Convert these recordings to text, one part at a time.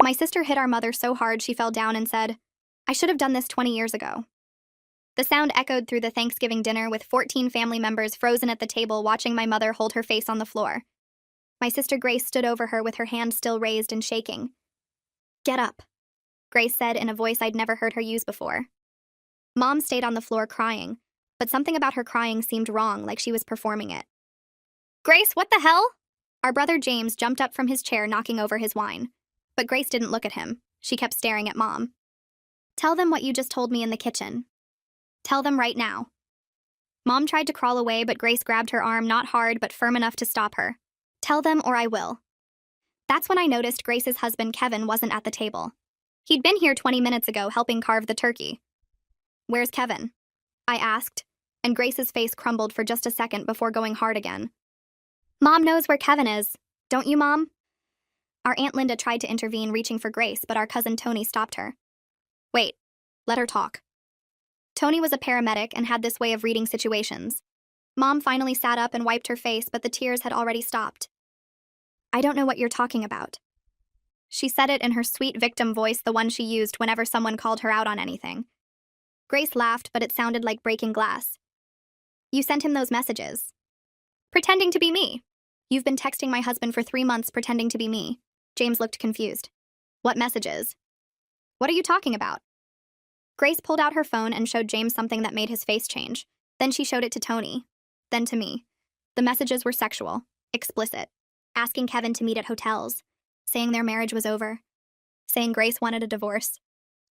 My sister hit our mother so hard she fell down and said, "I should have done this 20 years ago." The sound echoed through the Thanksgiving dinner with 14 family members frozen at the table watching my mother hold her face on the floor. My sister Grace stood over her with her hand still raised and shaking. "Get up," Grace said in a voice I'd never heard her use before. Mom stayed on the floor crying, but something about her crying seemed wrong, like she was performing it. "Grace, what the hell?" Our brother James jumped up from his chair, knocking over his wine. But Grace didn't look at him. She kept staring at Mom. "Tell them what you just told me in the kitchen. Tell them right now." Mom tried to crawl away, but Grace grabbed her arm, not hard, but firm enough to stop her. "Tell them or I will." That's when I noticed Grace's husband, Kevin, wasn't at the table. He'd been here 20 minutes ago helping carve the turkey. "Where's Kevin?" I asked, and Grace's face crumbled for just a second before going hard again. "Mom knows where Kevin is. Don't you, Mom?" Our Aunt Linda tried to intervene, reaching for Grace, but our cousin Tony stopped her. "Wait, let her talk." Tony was a paramedic and had this way of reading situations. Mom finally sat up and wiped her face, but the tears had already stopped. "I don't know what you're talking about." She said it in her sweet victim voice, the one she used whenever someone called her out on anything. Grace laughed, but it sounded like breaking glass. "You sent him those messages. Pretending to be me. You've been texting my husband for 3 months pretending to be me." James looked confused. "What messages? What are you talking about?" Grace pulled out her phone and showed James something that made his face change. Then she showed it to Tony. Then to me. The messages were sexual, explicit, asking Kevin to meet at hotels, saying their marriage was over, saying Grace wanted a divorce.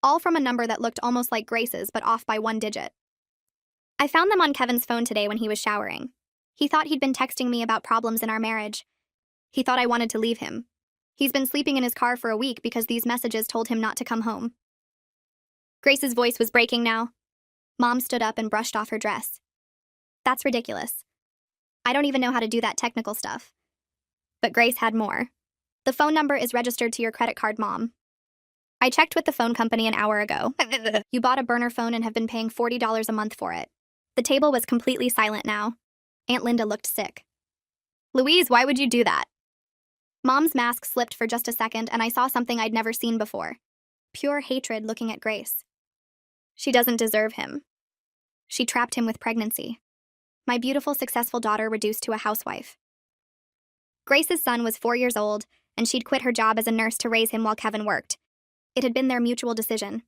All from a number that looked almost like Grace's, but off by 1 digit. I found them on Kevin's phone today when he was showering. He thought he'd been texting me about problems in our marriage. He thought I wanted to leave him. He's been sleeping in his car for a week because these messages told him not to come home. Grace's voice was breaking now. Mom stood up and brushed off her dress. "That's ridiculous. I don't even know how to do that technical stuff." But Grace had more. "The phone number is registered to your credit card, Mom. I checked with the phone company an hour ago. You bought a burner phone and have been paying $40 a month for it." The table was completely silent now. Aunt Linda looked sick. "Louise, why would you do that?" Mom's mask slipped for just a second, and I saw something I'd never seen before. Pure hatred looking at Grace. She doesn't deserve him. She trapped him with pregnancy. My beautiful, successful daughter reduced to a housewife. Grace's son was 4 years old, and she'd quit her job as a nurse to raise him while Kevin worked. It had been their mutual decision.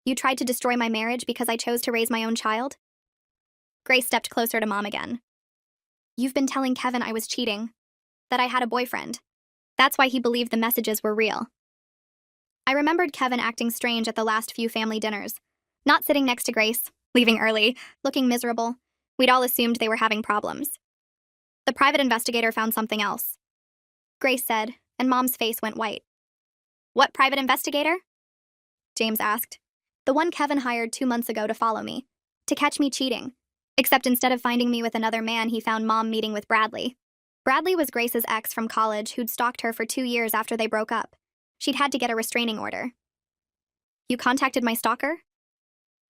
"You tried to destroy my marriage because I chose to raise my own child?" Grace stepped closer to Mom again. "You've been telling Kevin I was cheating, that I had a boyfriend. That's why he believed the messages were real." I remembered Kevin acting strange at the last few family dinners. Not sitting next to Grace, leaving early, looking miserable. We'd all assumed they were having problems. The private investigator found something else, Grace said, and Mom's face went white. "What private investigator?" James asked. "The one Kevin hired 2 months ago to follow me, to catch me cheating. Except instead of finding me with another man, he found Mom meeting with Bradley. Bradley was Grace's ex from college who'd stalked her for 2 years after they broke up. She'd had to get a restraining order." "You contacted my stalker?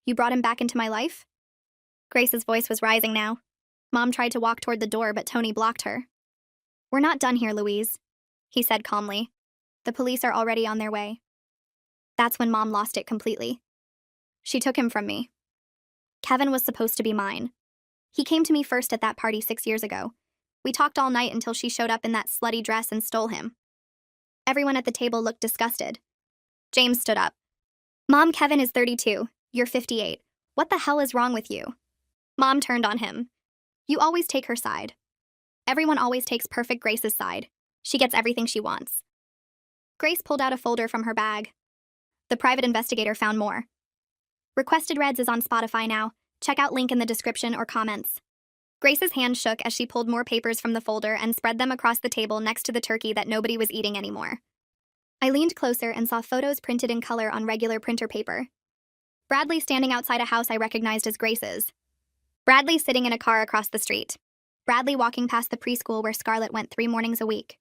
You brought him back into my life?" Grace's voice was rising now. Mom tried to walk toward the door, but Tony blocked her. "We're not done here, Louise," he said calmly. "The police are already on their way." That's when Mom lost it completely. She took him from me. Kevin was supposed to be mine. He came to me first at that party 6 years ago. We talked all night until she showed up in that slutty dress and stole him. Everyone at the table looked disgusted. James stood up. "Mom, Kevin is 32. You're 58. What the hell is wrong with you?" Mom turned on him. "You always take her side. Everyone always takes perfect Grace's side. She gets everything she wants." Grace pulled out a folder from her bag. The private investigator found more. Requested Reds is on Spotify now. Check out link in the description or comments. Grace's hand shook as she pulled more papers from the folder and spread them across the table next to the turkey that nobody was eating anymore. I leaned closer and saw photos printed in color on regular printer paper. Bradley standing outside a house I recognized as Grace's. Bradley sitting in a car across the street. Bradley walking past the preschool where Scarlett went 3 mornings a week.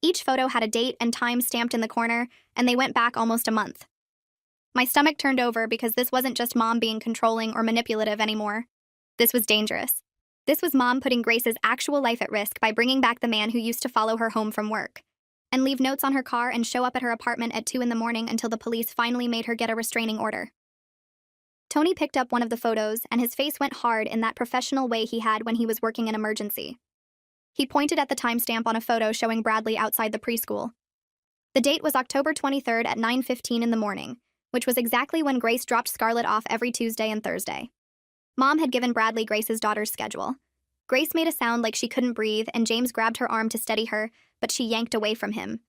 Each photo had a date and time stamped in the corner, and they went back almost a month. My stomach turned over because this wasn't just Mom being controlling or manipulative anymore. This was dangerous. This was Mom putting Grace's actual life at risk by bringing back the man who used to follow her home from work. and leave notes on her car and show up at her apartment at 2 in the morning until the police finally made her get a restraining order. Tony picked up one of the photos, and his face went hard in that professional way he had when he was working an emergency. He pointed at the timestamp on a photo showing Bradley outside the preschool. The date was October 23rd at 9:15 in the morning, which was exactly when Grace dropped Scarlett off every Tuesday and Thursday. Mom had given Bradley Grace's daughter's schedule. Grace made a sound like she couldn't breathe, and James grabbed her arm to steady her, but she yanked away from him.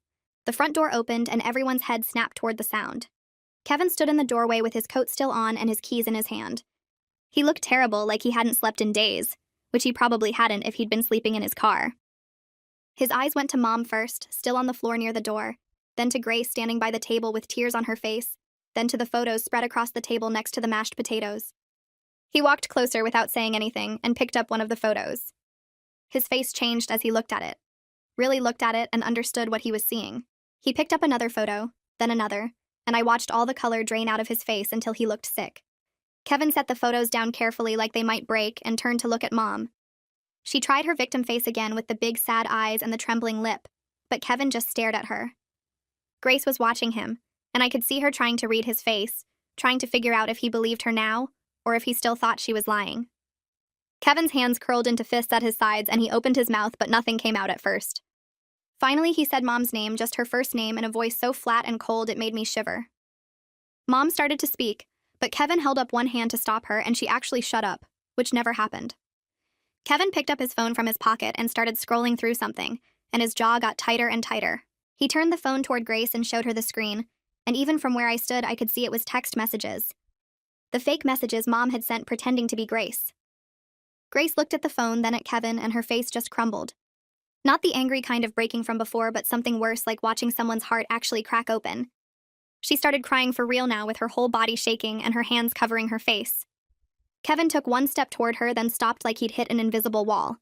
The front door opened, and everyone's head snapped toward the sound. Kevin stood in the doorway with his coat still on and his keys in his hand. He looked terrible, like he hadn't slept in days, which he probably hadn't if he'd been sleeping in his car. His eyes went to Mom first, still on the floor near the door, then to Grace standing by the table with tears on her face, then to the photos spread across the table next to the mashed potatoes. He walked closer without saying anything and picked up one of the photos. His face changed as he looked at it. Really looked at it and understood what he was seeing. He picked up another photo, then another, and I watched all the color drain out of his face until he looked sick. Kevin set the photos down carefully like they might break and turned to look at Mom. She tried her victim face again with the big sad eyes and the trembling lip, but Kevin just stared at her. Grace was watching him, and I could see her trying to read his face, trying to figure out if he believed her now, or if he still thought she was lying. Kevin's hands curled into fists at his sides and he opened his mouth, but nothing came out at first. Finally, he said Mom's name, just her first name, in a voice so flat and cold it made me shiver. Mom started to speak, but Kevin held up one hand to stop her and she actually shut up, which never happened. Kevin picked up his phone from his pocket and started scrolling through something, and his jaw got tighter and tighter. He turned the phone toward Grace and showed her the screen, and even from where I stood I could see it was text messages. The fake messages Mom had sent pretending to be Grace. Grace looked at the phone, then at Kevin, and her face just crumbled. Not the angry kind of breaking from before, but something worse, like watching someone's heart actually crack open. She started crying for real now, with her whole body shaking and her hands covering her face. Kevin took one step toward her, then stopped like he'd hit an invisible wall.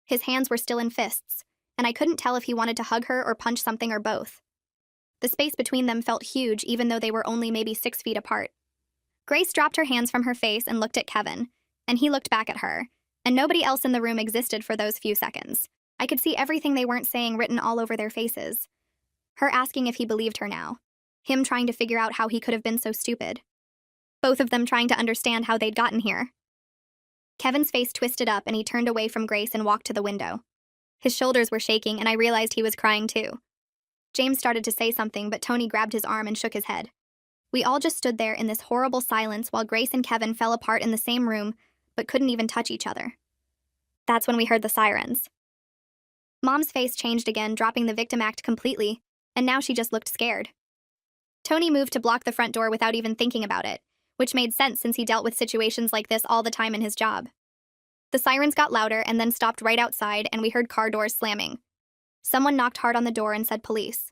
His hands were still in fists, and I couldn't tell if he wanted to hug her or punch something or both. The space between them felt huge, even though they were only maybe 6 feet apart. Grace dropped her hands from her face and looked at Kevin, and he looked back at her, and nobody else in the room existed for those few seconds. I could see everything they weren't saying written all over their faces. Her asking if he believed her now. Him trying to figure out how he could have been so stupid. Both of them trying to understand how they'd gotten here. Kevin's face twisted up and he turned away from Grace and walked to the window. His shoulders were shaking and I realized he was crying too. James started to say something, but Tony grabbed his arm and shook his head. We all just stood there in this horrible silence while Grace and Kevin fell apart in the same room, but couldn't even touch each other. That's when we heard the sirens. Mom's face changed again, dropping the victim act completely, and now she just looked scared. Tony moved to block the front door without even thinking about it, which made sense since he dealt with situations like this all the time in his job. The sirens got louder and then stopped right outside, and we heard car doors slamming. Someone knocked hard on the door and said police.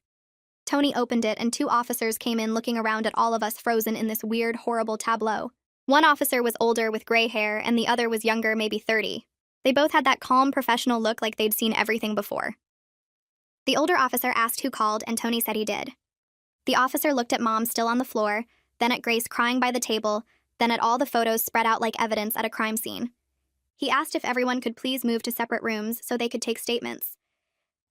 Tony opened it and 2 officers came in, looking around at all of us frozen in this weird, horrible tableau. One officer was older with gray hair and the other was younger, maybe 30. They both had that calm, professional look like they'd seen everything before. The older officer asked who called, and Tony said he did. The officer looked at Mom still on the floor, then at Grace crying by the table, then at all the photos spread out like evidence at a crime scene. He asked if everyone could please move to separate rooms so they could take statements.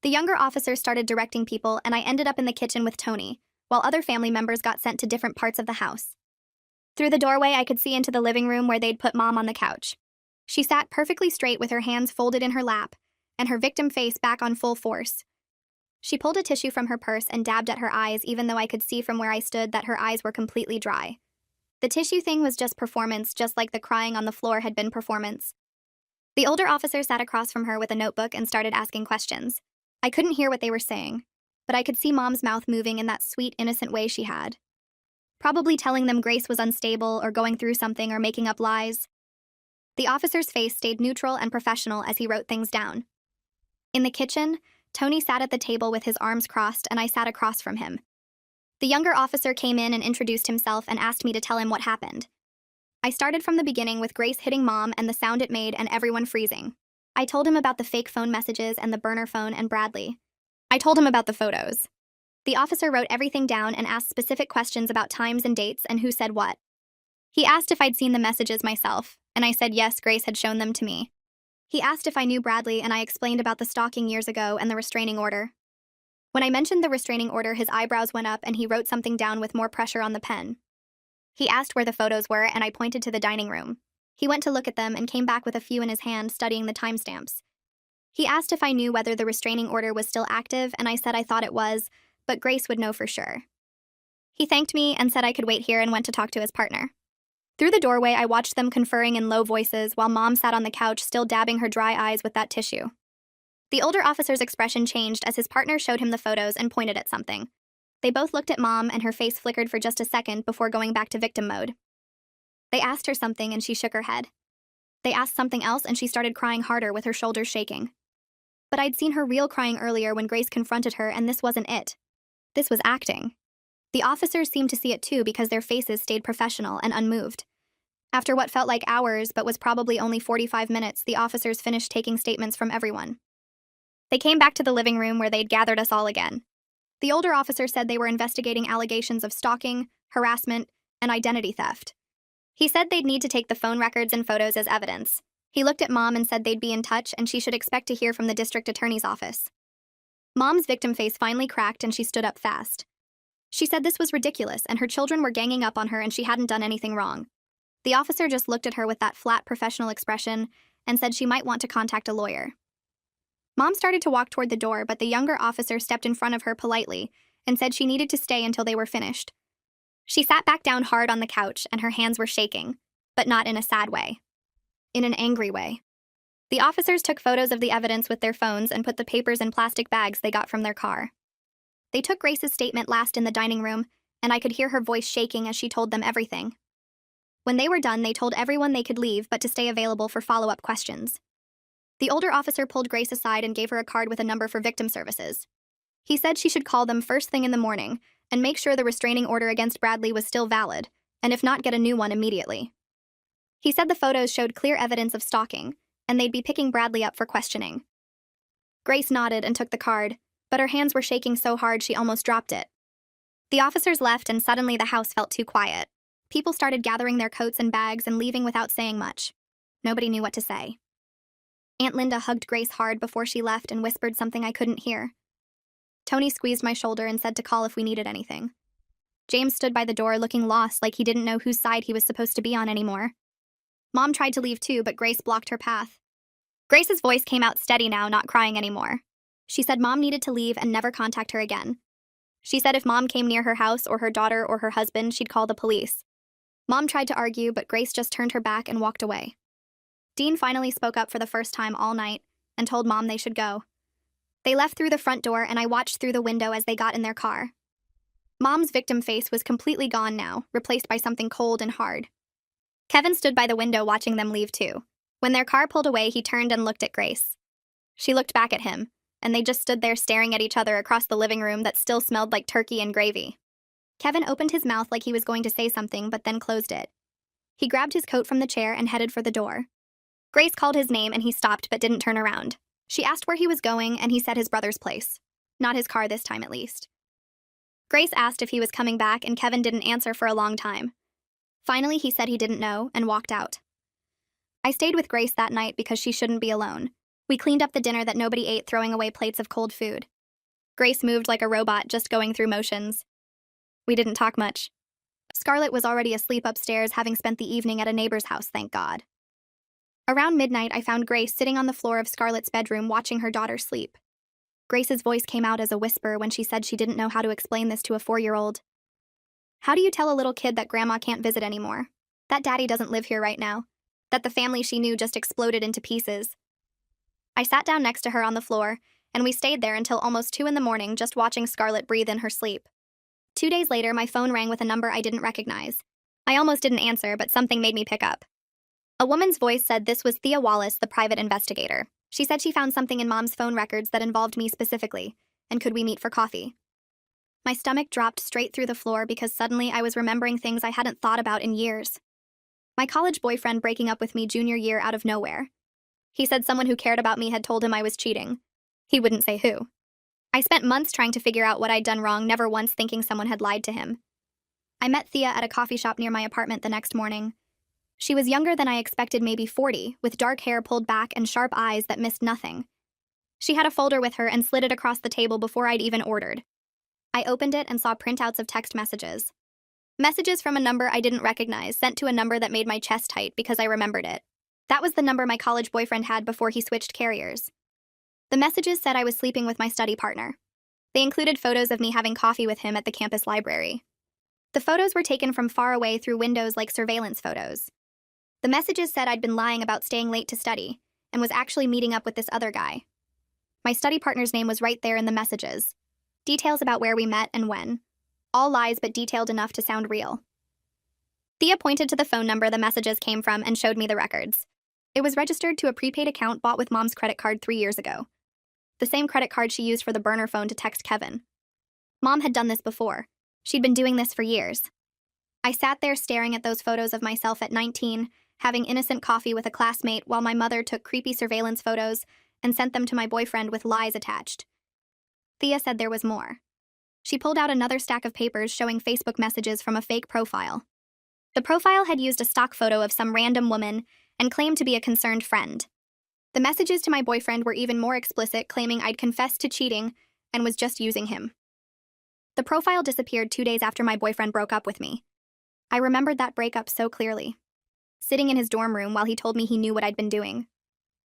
The younger officer started directing people, and I ended up in the kitchen with Tony, while other family members got sent to different parts of the house. Through the doorway, I could see into the living room where they'd put Mom on the couch. She sat perfectly straight with her hands folded in her lap, and her victim face back on full force. She pulled a tissue from her purse and dabbed at her eyes, even though I could see from where I stood that her eyes were completely dry. The tissue thing was just performance, just like the crying on the floor had been performance. The older officer sat across from her with a notebook and started asking questions. I couldn't hear what they were saying, but I could see Mom's mouth moving in that sweet, innocent way she had. Probably telling them Grace was unstable or going through something or making up lies. The officer's face stayed neutral and professional as he wrote things down. In the kitchen, Tony sat at the table with his arms crossed, and I sat across from him. The younger officer came in and introduced himself and asked me to tell him what happened. I started from the beginning with Grace hitting Mom and the sound it made and everyone freezing. I told him about the fake phone messages and the burner phone and Bradley. I told him about the photos. The officer wrote everything down and asked specific questions about times and dates and who said what. He asked if I'd seen the messages myself, and I said yes, Grace had shown them to me. He asked if I knew Bradley, and I explained about the stalking years ago and the restraining order. When I mentioned the restraining order, his eyebrows went up and he wrote something down with more pressure on the pen. He asked where the photos were, and I pointed to the dining room. He went to look at them and came back with a few in his hand, studying the timestamps. He asked if I knew whether the restraining order was still active, and I said I thought it was, but Grace would know for sure. He thanked me and said I could wait here and went to talk to his partner. Through the doorway, I watched them conferring in low voices while Mom sat on the couch, still dabbing her dry eyes with that tissue. The older officer's expression changed as his partner showed him the photos and pointed at something. They both looked at Mom, and her face flickered for just a second before going back to victim mode. They asked her something and she shook her head. They asked something else and she started crying harder with her shoulders shaking. But I'd seen her real crying earlier when Grace confronted her, and this wasn't it. This was acting. The officers seemed to see it too because their faces stayed professional and unmoved. After what felt like hours but was probably only 45 minutes, the officers finished taking statements from everyone. They came back to the living room where they'd gathered us all again. The older officer said they were investigating allegations of stalking, harassment, and identity theft. He said they'd need to take the phone records and photos as evidence. He looked at Mom and said they'd be in touch and she should expect to hear from the district attorney's office. Mom's victim face finally cracked and she stood up fast. She said this was ridiculous and her children were ganging up on her and she hadn't done anything wrong. The officer just looked at her with that flat professional expression and said she might want to contact a lawyer. Mom started to walk toward the door, but the younger officer stepped in front of her politely and said she needed to stay until they were finished. She sat back down hard on the couch and her hands were shaking, but not in a sad way. In an angry way. The officers took photos of the evidence with their phones and put the papers in plastic bags they got from their car. They took Grace's statement last in the dining room, and I could hear her voice shaking as she told them everything. When they were done, they told everyone they could leave but to stay available for follow-up questions. The older officer pulled Grace aside and gave her a card with a number for victim services. He said she should call them first thing in the morning and make sure the restraining order against Bradley was still valid, and if not, get a new one immediately. He said the photos showed clear evidence of stalking, and they'd be picking Bradley up for questioning. Grace nodded and took the card, but her hands were shaking so hard she almost dropped it. The officers left and suddenly the house felt too quiet. People started gathering their coats and bags and leaving without saying much. Nobody knew what to say. Aunt Linda hugged Grace hard before she left and whispered something I couldn't hear. Tony squeezed my shoulder and said to call if we needed anything. James stood by the door looking lost, like he didn't know whose side he was supposed to be on anymore. Mom tried to leave too, but Grace blocked her path. Grace's voice came out steady now, not crying anymore. She said Mom needed to leave and never contact her again. She said if Mom came near her house or her daughter or her husband, she'd call the police. Mom tried to argue, but Grace just turned her back and walked away. Dean finally spoke up for the first time all night and told Mom they should go. They left through the front door and I watched through the window as they got in their car. Mom's victim face was completely gone now, replaced by something cold and hard. Kevin stood by the window watching them leave too. When their car pulled away, he turned and looked at Grace. She looked back at him, and they just stood there staring at each other across the living room that still smelled like turkey and gravy. Kevin opened his mouth like he was going to say something, but then closed it. He grabbed his coat from the chair and headed for the door. Grace called his name and he stopped but didn't turn around. She asked where he was going and he said his brother's place. Not his car this time, at least. Grace asked if he was coming back and Kevin didn't answer for a long time. Finally, he said he didn't know and walked out. I stayed with Grace that night because she shouldn't be alone. We cleaned up the dinner that nobody ate, throwing away plates of cold food. Grace moved like a robot, just going through motions. We didn't talk much. Scarlett was already asleep upstairs, having spent the evening at a neighbor's house, thank God. Around midnight, I found Grace sitting on the floor of Scarlett's bedroom watching her daughter sleep. Grace's voice came out as a whisper when she said she didn't know how to explain this to a 4-year-old. How do you tell a little kid that Grandma can't visit anymore? That Daddy doesn't live here right now? That the family she knew just exploded into pieces? I sat down next to her on the floor, and we stayed there until almost 2 in the morning just watching Scarlett breathe in her sleep. 2 days later, my phone rang with a number I didn't recognize. I almost didn't answer, but something made me pick up. A woman's voice said this was Thea Wallace, the private investigator. She said she found something in Mom's phone records that involved me specifically, and could we meet for coffee? My stomach dropped straight through the floor because suddenly I was remembering things I hadn't thought about in years. My college boyfriend breaking up with me junior year out of nowhere. He said someone who cared about me had told him I was cheating. He wouldn't say who. I spent months trying to figure out what I'd done wrong, never once thinking someone had lied to him. I met Thea at a coffee shop near my apartment the next morning. She was younger than I expected, maybe 40, with dark hair pulled back and sharp eyes that missed nothing. She had a folder with her and slid it across the table before I'd even ordered. I opened it and saw printouts of text messages. Messages from a number I didn't recognize, sent to a number that made my chest tight because I remembered it. That was the number my college boyfriend had before he switched carriers. The messages said I was sleeping with my study partner. They included photos of me having coffee with him at the campus library. The photos were taken from far away through windows like surveillance photos. The messages said I'd been lying about staying late to study and was actually meeting up with this other guy. My study partner's name was right there in the messages. Details about where we met and when. All lies but detailed enough to sound real. Thea pointed to the phone number the messages came from and showed me the records. It was registered to a prepaid account bought with Mom's credit card 3 years ago. The same credit card she used for the burner phone to text Kevin. Mom had done this before. She'd been doing this for years. I sat there staring at those photos of myself at 19, having innocent coffee with a classmate while my mother took creepy surveillance photos and sent them to my boyfriend with lies attached. Thea said there was more. She pulled out another stack of papers showing Facebook messages from a fake profile. The profile had used a stock photo of some random woman and claimed to be a concerned friend. The messages to my boyfriend were even more explicit, claiming I'd confessed to cheating and was just using him. The profile disappeared 2 days after my boyfriend broke up with me. I remembered that breakup so clearly. Sitting in his dorm room while he told me he knew what I'd been doing.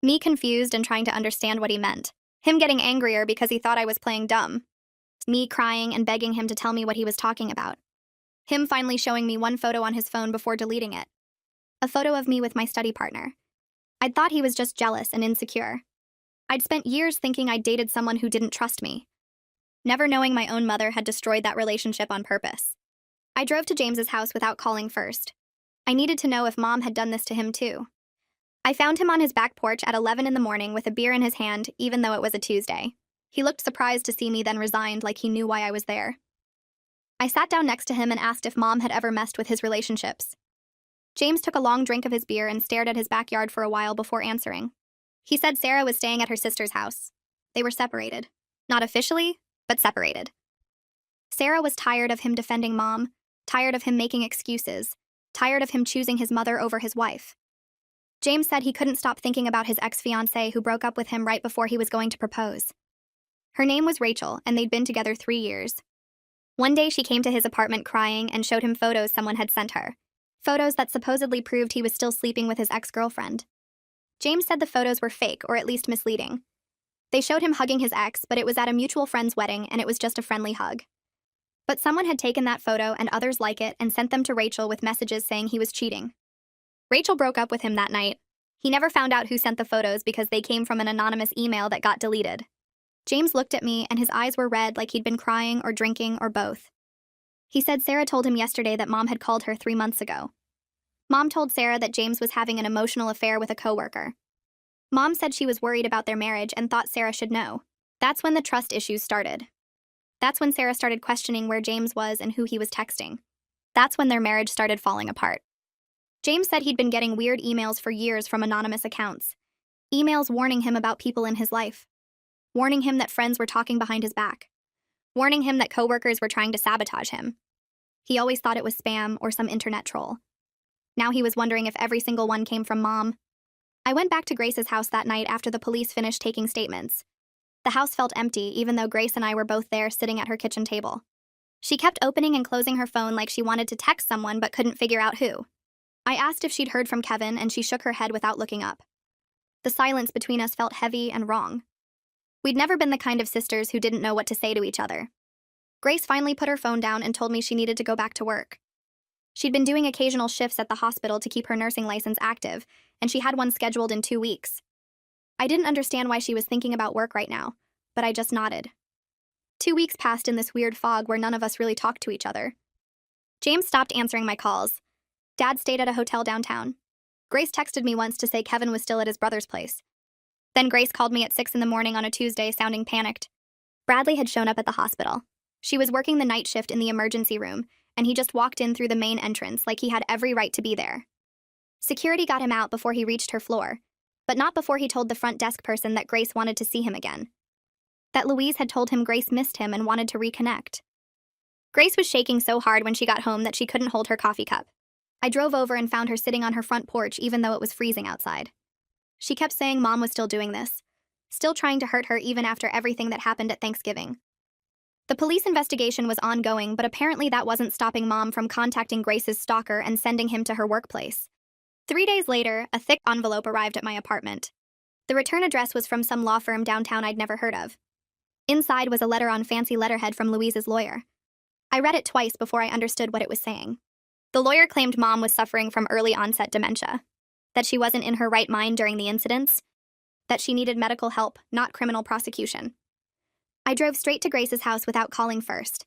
Me confused and trying to understand what he meant. Him getting angrier because he thought I was playing dumb. Me crying and begging him to tell me what he was talking about. Him finally showing me one photo on his phone before deleting it. A photo of me with my study partner. I'd thought he was just jealous and insecure. I'd spent years thinking I'd dated someone who didn't trust me. Never knowing my own mother had destroyed that relationship on purpose. I drove to James's house without calling first. I needed to know if Mom had done this to him too. I found him on his back porch at 11 in the morning with a beer in his hand, even though it was a Tuesday. He looked surprised to see me, then resigned like he knew why I was there. I sat down next to him and asked if Mom had ever messed with his relationships. James took a long drink of his beer and stared at his backyard for a while before answering. He said Sarah was staying at her sister's house. They were separated. Not officially, but separated. Sarah was tired of him defending Mom, tired of him making excuses, tired of him choosing his mother over his wife. James said he couldn't stop thinking about his ex-fiancée who broke up with him right before he was going to propose. Her name was Rachel, and they'd been together 3 years. One day she came to his apartment crying and showed him photos someone had sent her. Photos that supposedly proved he was still sleeping with his ex-girlfriend. James said the photos were fake, or at least misleading. They showed him hugging his ex, but it was at a mutual friend's wedding and it was just a friendly hug. But someone had taken that photo and others like it and sent them to Rachel with messages saying he was cheating. Rachel broke up with him that night. He never found out who sent the photos because they came from an anonymous email that got deleted. James looked at me and his eyes were red like he'd been crying or drinking or both. He said Sarah told him yesterday that Mom had called her 3 months ago. Mom told Sarah that James was having an emotional affair with a coworker. Mom said she was worried about their marriage and thought Sarah should know. That's when the trust issues started. That's when Sarah started questioning where James was and who he was texting. That's when their marriage started falling apart. James said he'd been getting weird emails for years from anonymous accounts. Emails warning him about people in his life. Warning him that friends were talking behind his back. Warning him that coworkers were trying to sabotage him. He always thought it was spam or some internet troll. Now he was wondering if every single one came from Mom. I went back to Grace's house that night after the police finished taking statements. The house felt empty, even though Grace and I were both there sitting at her kitchen table. She kept opening and closing her phone like she wanted to text someone but couldn't figure out who. I asked if she'd heard from Kevin, and she shook her head without looking up. The silence between us felt heavy and wrong. We'd never been the kind of sisters who didn't know what to say to each other. Grace finally put her phone down and told me she needed to go back to work. She'd been doing occasional shifts at the hospital to keep her nursing license active, and she had one scheduled in 2 weeks. I didn't understand why she was thinking about work right now, but I just nodded. 2 weeks passed in this weird fog where none of us really talked to each other. James stopped answering my calls. Dad stayed at a hotel downtown. Grace texted me once to say Kevin was still at his brother's place. Then Grace called me at 6 in the morning on a Tuesday, sounding panicked. Bradley had shown up at the hospital. She was working the night shift in the emergency room, and he just walked in through the main entrance like he had every right to be there. Security got him out before he reached her floor, but not before he told the front desk person that Grace wanted to see him again. That Louise had told him Grace missed him and wanted to reconnect. Grace was shaking so hard when she got home that she couldn't hold her coffee cup. I drove over and found her sitting on her front porch even though it was freezing outside. She kept saying Mom was still doing this. still trying to hurt her even after everything that happened at Thanksgiving. The police investigation was ongoing, but apparently that wasn't stopping Mom from contacting Grace's stalker and sending him to her workplace. 3 days later, a thick envelope arrived at my apartment. The return address was from some law firm downtown I'd never heard of. Inside was a letter on fancy letterhead from Louise's lawyer. I read it twice before I understood what it was saying. The lawyer claimed Mom was suffering from early-onset dementia, that she wasn't in her right mind during the incidents, that she needed medical help, not criminal prosecution. I drove straight to Grace's house without calling first.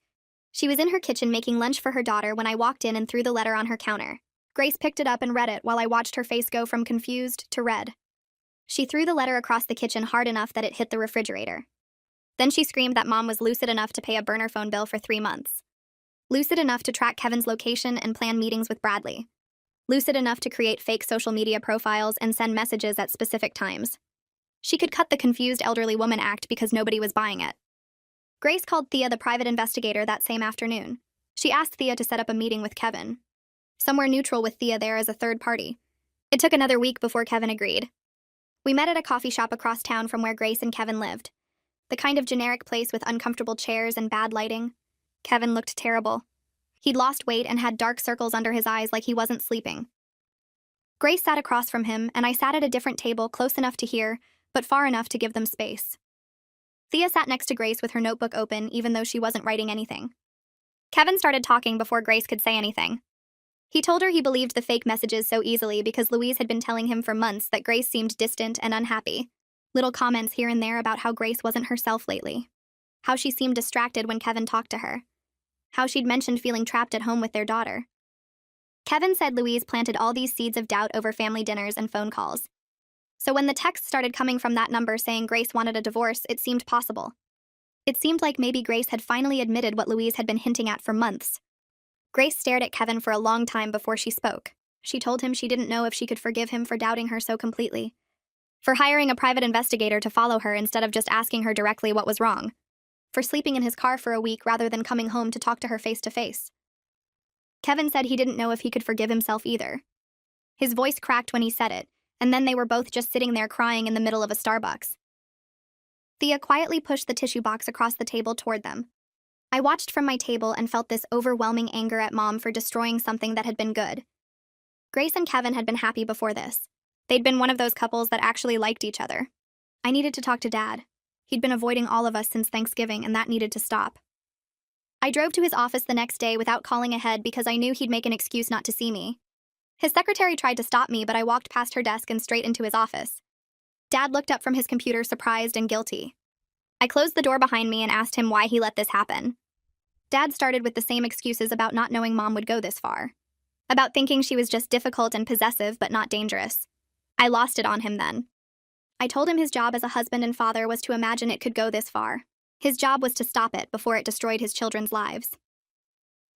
She was in her kitchen making lunch for her daughter when I walked in and threw the letter on her counter. Grace picked it up and read it while I watched her face go from confused to red. She threw the letter across the kitchen hard enough that it hit the refrigerator. Then she screamed that Mom was lucid enough to pay a burner phone bill for 3 months. Lucid enough to track Kevin's location and plan meetings with Bradley. Lucid enough to create fake social media profiles and send messages at specific times. She could cut the confused elderly woman act because nobody was buying it. Grace called Thea the private investigator that same afternoon. She asked Thea to set up a meeting with Kevin. Somewhere neutral with Thea there as a third party. It took another week before Kevin agreed. We met at a coffee shop across town from where Grace and Kevin lived. The kind of generic place with uncomfortable chairs and bad lighting. Kevin looked terrible. He'd lost weight and had dark circles under his eyes like he wasn't sleeping. Grace sat across from him, and I sat at a different table close enough to hear, but far enough to give them space. Thea sat next to Grace with her notebook open, even though she wasn't writing anything. Kevin started talking before Grace could say anything. He told her he believed the fake messages so easily because Louise had been telling him for months that Grace seemed distant and unhappy. Little comments here and there about how Grace wasn't herself lately. How she seemed distracted when Kevin talked to her. How she'd mentioned feeling trapped at home with their daughter. Kevin said Louise planted all these seeds of doubt over family dinners and phone calls. So when the texts started coming from that number saying Grace wanted a divorce, it seemed possible. It seemed like maybe Grace had finally admitted what Louise had been hinting at for months. Grace stared at Kevin for a long time before she spoke. She told him she didn't know if she could forgive him for doubting her so completely. For hiring a private investigator to follow her instead of just asking her directly what was wrong. For sleeping in his car for a week rather than coming home to talk to her face to face. Kevin said he didn't know if he could forgive himself either. His voice cracked when he said it, and then they were both just sitting there crying in the middle of a Starbucks. Thea quietly pushed the tissue box across the table toward them. I watched from my table and felt this overwhelming anger at Mom for destroying something that had been good. Grace and Kevin had been happy before this. They'd been one of those couples that actually liked each other. I needed to talk to Dad. He'd been avoiding all of us since Thanksgiving, and that needed to stop. I drove to his office the next day without calling ahead because I knew he'd make an excuse not to see me. His secretary tried to stop me, but I walked past her desk and straight into his office. Dad looked up from his computer surprised and guilty. I closed the door behind me and asked him why he let this happen. Dad started with the same excuses about not knowing Mom would go this far. About thinking she was just difficult and possessive but not dangerous. I lost it on him then. I told him his job as a husband and father was to imagine it could go this far. His job was to stop it before it destroyed his children's lives.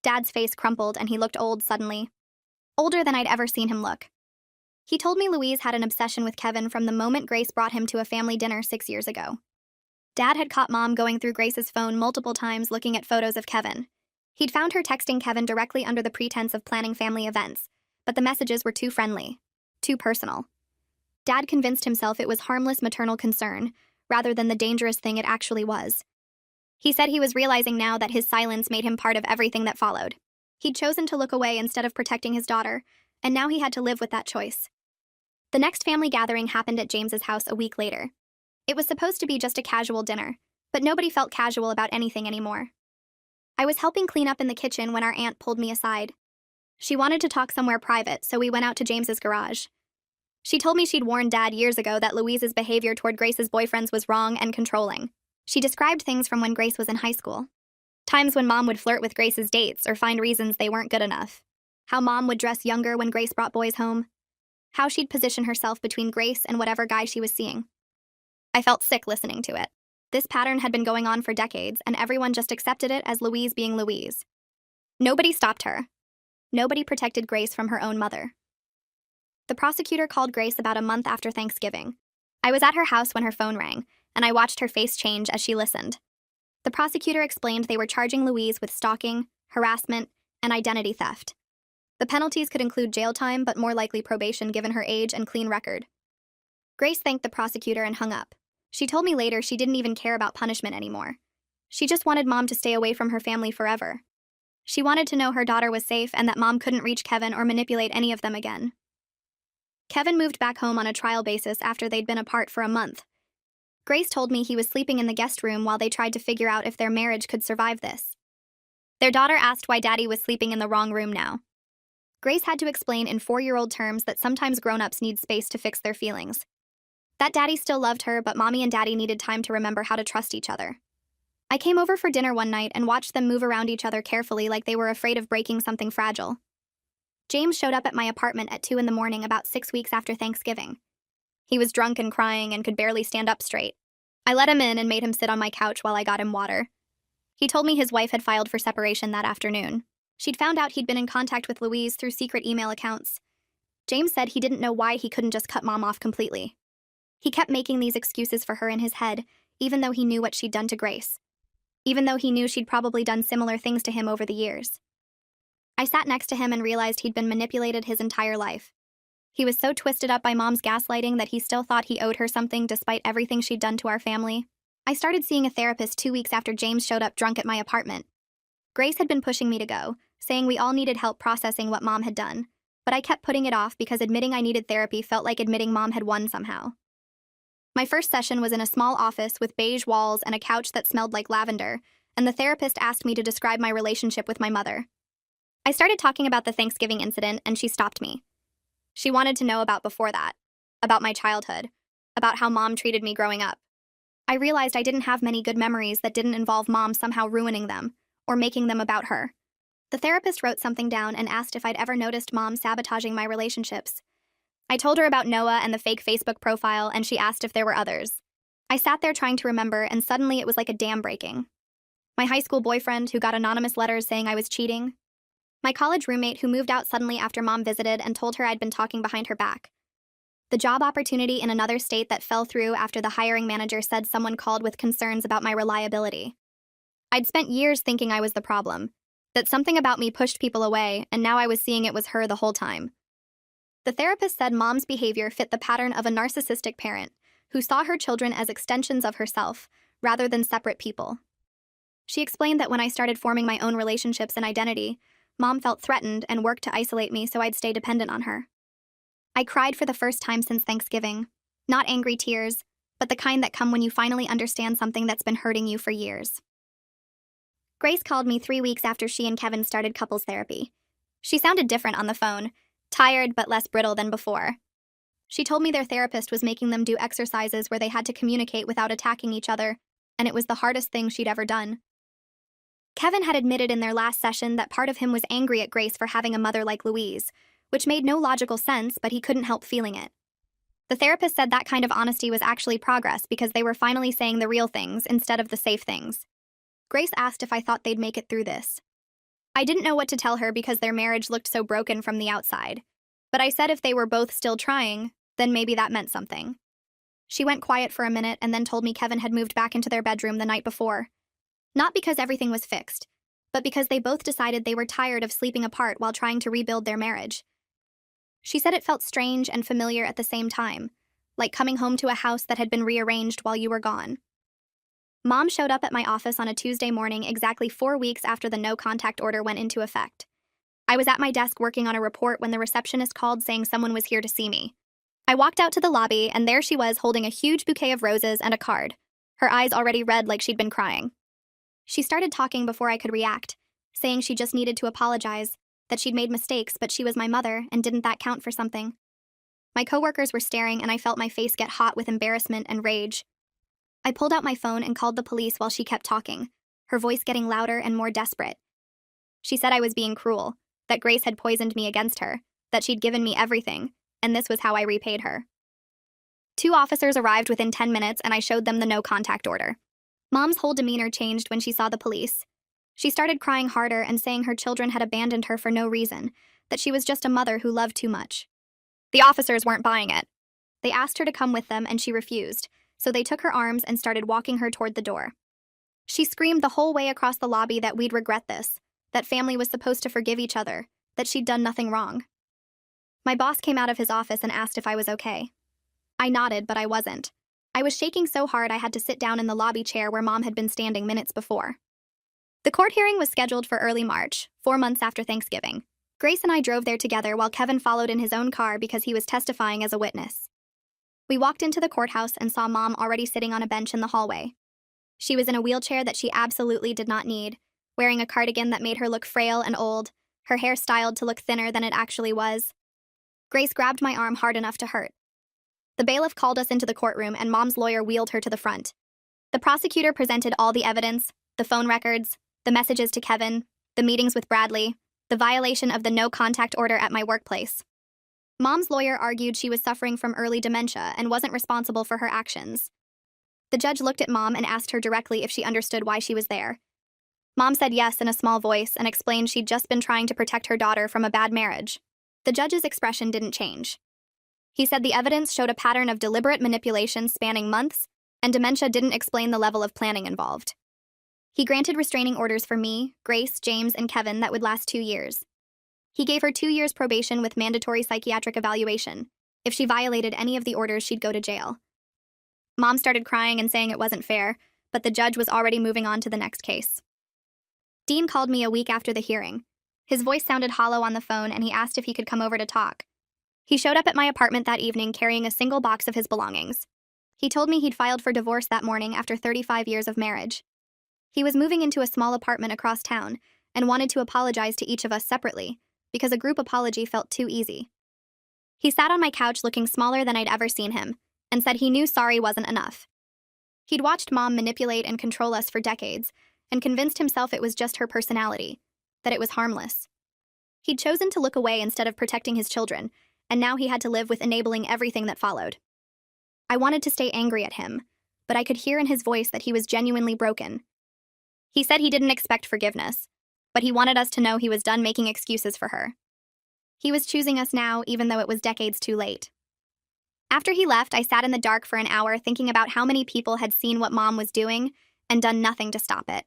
Dad's face crumpled and he looked old suddenly. Older than I'd ever seen him look. He told me Louise had an obsession with Kevin from the moment Grace brought him to a family dinner 6 years ago. Dad had caught Mom going through Grace's phone multiple times looking at photos of Kevin. He'd found her texting Kevin directly under the pretense of planning family events, but the messages were too friendly, too personal. Dad convinced himself it was harmless maternal concern, rather than the dangerous thing it actually was. He said he was realizing now that his silence made him part of everything that followed. He'd chosen to look away instead of protecting his daughter, and now he had to live with that choice. The next family gathering happened at James's house a week later. It was supposed to be just a casual dinner, but nobody felt casual about anything anymore. I was helping clean up in the kitchen when our aunt pulled me aside. She wanted to talk somewhere private, so we went out to James's garage. She told me she'd warned Dad years ago that Louise's behavior toward Grace's boyfriends was wrong and controlling. She described things from when Grace was in high school. Times when Mom would flirt with Grace's dates or find reasons they weren't good enough. How Mom would dress younger when Grace brought boys home. How she'd position herself between Grace and whatever guy she was seeing. I felt sick listening to it. This pattern had been going on for decades, and everyone just accepted it as Louise being Louise. Nobody stopped her. Nobody protected Grace from her own mother. The prosecutor called Grace about a month after Thanksgiving. I was at her house when her phone rang, and I watched her face change as she listened. The prosecutor explained they were charging Louise with stalking, harassment, and identity theft. The penalties could include jail time, but more likely probation given her age and clean record. Grace thanked the prosecutor and hung up. She told me later she didn't even care about punishment anymore. She just wanted Mom to stay away from her family forever. She wanted to know her daughter was safe and that Mom couldn't reach Kevin or manipulate any of them again. Kevin moved back home on a trial basis after they'd been apart for a month. Grace told me he was sleeping in the guest room while they tried to figure out if their marriage could survive this. Their daughter asked why Daddy was sleeping in the wrong room now. Grace had to explain in 4-year-old terms that sometimes grown-ups need space to fix their feelings. That Daddy still loved her, but Mommy and Daddy needed time to remember how to trust each other. I came over for dinner one night and watched them move around each other carefully like they were afraid of breaking something fragile. James showed up at my apartment at 2 in the morning about 6 weeks after Thanksgiving. He was drunk and crying and could barely stand up straight. I let him in and made him sit on my couch while I got him water. He told me his wife had filed for separation that afternoon. She'd found out he'd been in contact with Louise through secret email accounts. James said he didn't know why he couldn't just cut Mom off completely. He kept making these excuses for her in his head, even though he knew what she'd done to Grace. Even though he knew she'd probably done similar things to him over the years. I sat next to him and realized he'd been manipulated his entire life. He was so twisted up by Mom's gaslighting that he still thought he owed her something despite everything she'd done to our family. I started seeing a therapist 2 weeks after James showed up drunk at my apartment. Grace had been pushing me to go, saying we all needed help processing what Mom had done, but I kept putting it off because admitting I needed therapy felt like admitting Mom had won somehow. My first session was in a small office with beige walls and a couch that smelled like lavender, and the therapist asked me to describe my relationship with my mother. I started talking about the Thanksgiving incident, and she stopped me. She wanted to know about before that, about my childhood, about how Mom treated me growing up. I realized I didn't have many good memories that didn't involve Mom somehow ruining them, or making them about her. The therapist wrote something down and asked if I'd ever noticed Mom sabotaging my relationships. I told her about Noah and the fake Facebook profile, and she asked if there were others. I sat there trying to remember, and suddenly it was like a dam breaking. My high school boyfriend who got anonymous letters saying I was cheating. My college roommate who moved out suddenly after Mom visited and told her I'd been talking behind her back. The job opportunity in another state that fell through after the hiring manager said someone called with concerns about my reliability. I'd spent years thinking I was the problem, that something about me pushed people away, and now I was seeing it was her the whole time. The therapist said Mom's behavior fit the pattern of a narcissistic parent who saw her children as extensions of herself rather than separate people. She explained that when I started forming my own relationships and identity, Mom felt threatened and worked to isolate me so I'd stay dependent on her. I cried for the first time since Thanksgiving. Not angry tears, but the kind that come when you finally understand something that's been hurting you for years. Grace called me 3 weeks after she and Kevin started couples therapy. She sounded different on the phone, tired but less brittle than before. She told me their therapist was making them do exercises where they had to communicate without attacking each other, and it was the hardest thing she'd ever done. Kevin had admitted in their last session that part of him was angry at Grace for having a mother like Louise, which made no logical sense, but he couldn't help feeling it. The therapist said that kind of honesty was actually progress because they were finally saying the real things instead of the safe things. Grace asked if I thought they'd make it through this. I didn't know what to tell her because their marriage looked so broken from the outside, but I said if they were both still trying, then maybe that meant something. She went quiet for a minute and then told me Kevin had moved back into their bedroom the night before. Not because everything was fixed, but because they both decided they were tired of sleeping apart while trying to rebuild their marriage. She said it felt strange and familiar at the same time, like coming home to a house that had been rearranged while you were gone. Mom showed up at my office on a Tuesday morning exactly 4 weeks after the no-contact order went into effect. I was at my desk working on a report when the receptionist called saying someone was here to see me. I walked out to the lobby, and there she was holding a huge bouquet of roses and a card, her eyes already red like she'd been crying. She started talking before I could react, saying she just needed to apologize, that she'd made mistakes, but she was my mother, and didn't that count for something? My coworkers were staring, and I felt my face get hot with embarrassment and rage. I pulled out my phone and called the police while she kept talking, her voice getting louder and more desperate. She said I was being cruel, that Grace had poisoned me against her, that she'd given me everything, and this was how I repaid her. 2 officers arrived within 10 minutes, and I showed them the no-contact order. Mom's whole demeanor changed when she saw the police. She started crying harder and saying her children had abandoned her for no reason, that she was just a mother who loved too much. The officers weren't buying it. They asked her to come with them, and she refused, so they took her arms and started walking her toward the door. She screamed the whole way across the lobby that we'd regret this, that family was supposed to forgive each other, that she'd done nothing wrong. My boss came out of his office and asked if I was okay. I nodded, but I wasn't. I was shaking so hard I had to sit down in the lobby chair where Mom had been standing minutes before. The court hearing was scheduled for early March, 4 months after Thanksgiving. Grace and I drove there together while Kevin followed in his own car because he was testifying as a witness. We walked into the courthouse and saw Mom already sitting on a bench in the hallway. She was in a wheelchair that she absolutely did not need, wearing a cardigan that made her look frail and old, her hair styled to look thinner than it actually was. Grace grabbed my arm hard enough to hurt. The bailiff called us into the courtroom and Mom's lawyer wheeled her to the front. The prosecutor presented all the evidence, the phone records, the messages to Kevin, the meetings with Bradley, the violation of the no-contact order at my workplace. Mom's lawyer argued she was suffering from early dementia and wasn't responsible for her actions. The judge looked at Mom and asked her directly if she understood why she was there. Mom said yes in a small voice and explained she'd just been trying to protect her daughter from a bad marriage. The judge's expression didn't change. He said the evidence showed a pattern of deliberate manipulation spanning months, and dementia didn't explain the level of planning involved. He granted restraining orders for me, Grace, James, and Kevin that would last 2 years. He gave her 2 years probation with mandatory psychiatric evaluation. If she violated any of the orders, she'd go to jail. Mom started crying and saying it wasn't fair, but the judge was already moving on to the next case. Dean called me a week after the hearing. His voice sounded hollow on the phone and he asked if he could come over to talk. He showed up at my apartment that evening carrying a single box of his belongings. He told me he'd filed for divorce that morning after 35 years of marriage. He was moving into a small apartment across town and wanted to apologize to each of us separately because a group apology felt too easy. He sat on my couch looking smaller than I'd ever seen him and said he knew sorry wasn't enough. He'd watched Mom manipulate and control us for decades and convinced himself it was just her personality, that it was harmless. He'd chosen to look away instead of protecting his children, and now he had to live with enabling everything that followed. I wanted to stay angry at him, but I could hear in his voice that he was genuinely broken. He said he didn't expect forgiveness, but he wanted us to know he was done making excuses for her. He was choosing us now, even though it was decades too late. After he left, I sat in the dark for an hour thinking about how many people had seen what Mom was doing and done nothing to stop it.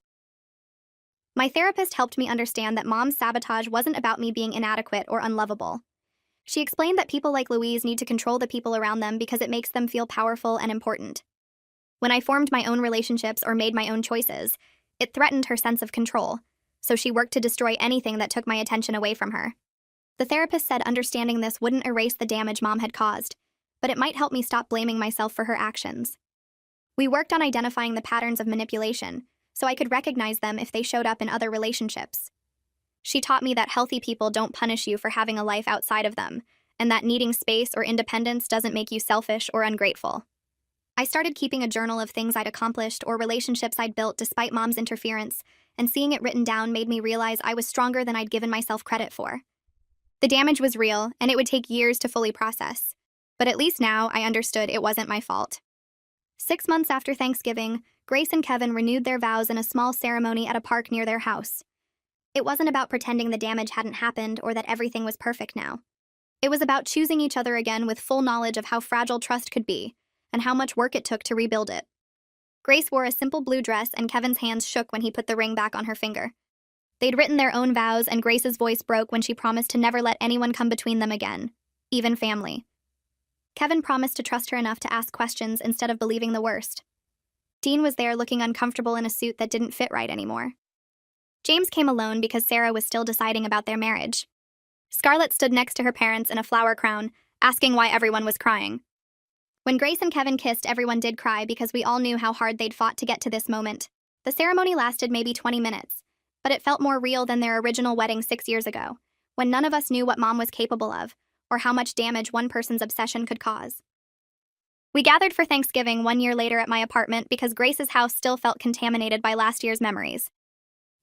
My therapist helped me understand that Mom's sabotage wasn't about me being inadequate or unlovable. She explained that people like Louise need to control the people around them because it makes them feel powerful and important. When I formed my own relationships or made my own choices, it threatened her sense of control, so she worked to destroy anything that took my attention away from her. The therapist said understanding this wouldn't erase the damage Mom had caused, but it might help me stop blaming myself for her actions. We worked on identifying the patterns of manipulation, so I could recognize them if they showed up in other relationships. She taught me that healthy people don't punish you for having a life outside of them, and that needing space or independence doesn't make you selfish or ungrateful. I started keeping a journal of things I'd accomplished or relationships I'd built despite Mom's interference, and seeing it written down made me realize I was stronger than I'd given myself credit for. The damage was real, and it would take years to fully process, but at least now I understood it wasn't my fault. 6 months after Thanksgiving, Grace and Kevin renewed their vows in a small ceremony at a park near their house. It wasn't about pretending the damage hadn't happened or that everything was perfect now. It was about choosing each other again with full knowledge of how fragile trust could be and how much work it took to rebuild it. Grace wore a simple blue dress and Kevin's hands shook when he put the ring back on her finger. They'd written their own vows and Grace's voice broke when she promised to never let anyone come between them again, even family. Kevin promised to trust her enough to ask questions instead of believing the worst. Dean was there looking uncomfortable in a suit that didn't fit right anymore. James came alone because Sarah was still deciding about their marriage. Scarlett stood next to her parents in a flower crown, asking why everyone was crying. When Grace and Kevin kissed, everyone did cry because we all knew how hard they'd fought to get to this moment. The ceremony lasted maybe 20 minutes, but it felt more real than their original wedding 6 years ago, when none of us knew what Mom was capable of, or how much damage one person's obsession could cause. We gathered for Thanksgiving 1 year later at my apartment because Grace's house still felt contaminated by last year's memories.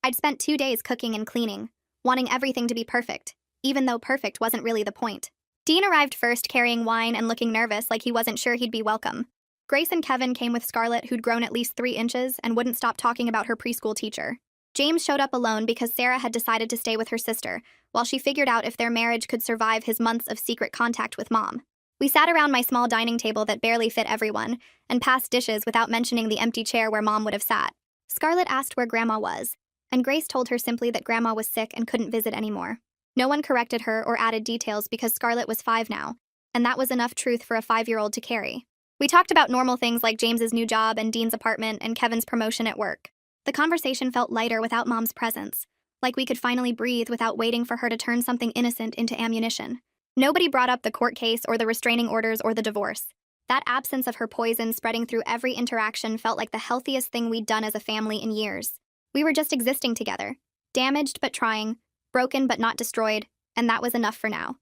I'd spent 2 days cooking and cleaning, wanting everything to be perfect, even though perfect wasn't really the point. Dean arrived first carrying wine and looking nervous like he wasn't sure he'd be welcome. Grace and Kevin came with Scarlett, who'd grown at least 3 inches and wouldn't stop talking about her preschool teacher. James showed up alone because Sarah had decided to stay with her sister, while she figured out if their marriage could survive his months of secret contact with Mom. We sat around my small dining table that barely fit everyone, and passed dishes without mentioning the empty chair where Mom would have sat. Scarlett asked where Grandma was, and Grace told her simply that Grandma was sick and couldn't visit anymore. No one corrected her or added details because Scarlett was 5 now, and that was enough truth for a 5-year-old to carry. We talked about normal things like James's new job and Dean's apartment and Kevin's promotion at work. The conversation felt lighter without Mom's presence, like we could finally breathe without waiting for her to turn something innocent into ammunition. Nobody brought up the court case or the restraining orders or the divorce. That absence of her poison spreading through every interaction felt like the healthiest thing we'd done as a family in years. We were just existing together, damaged but trying, broken but not destroyed, and that was enough for now.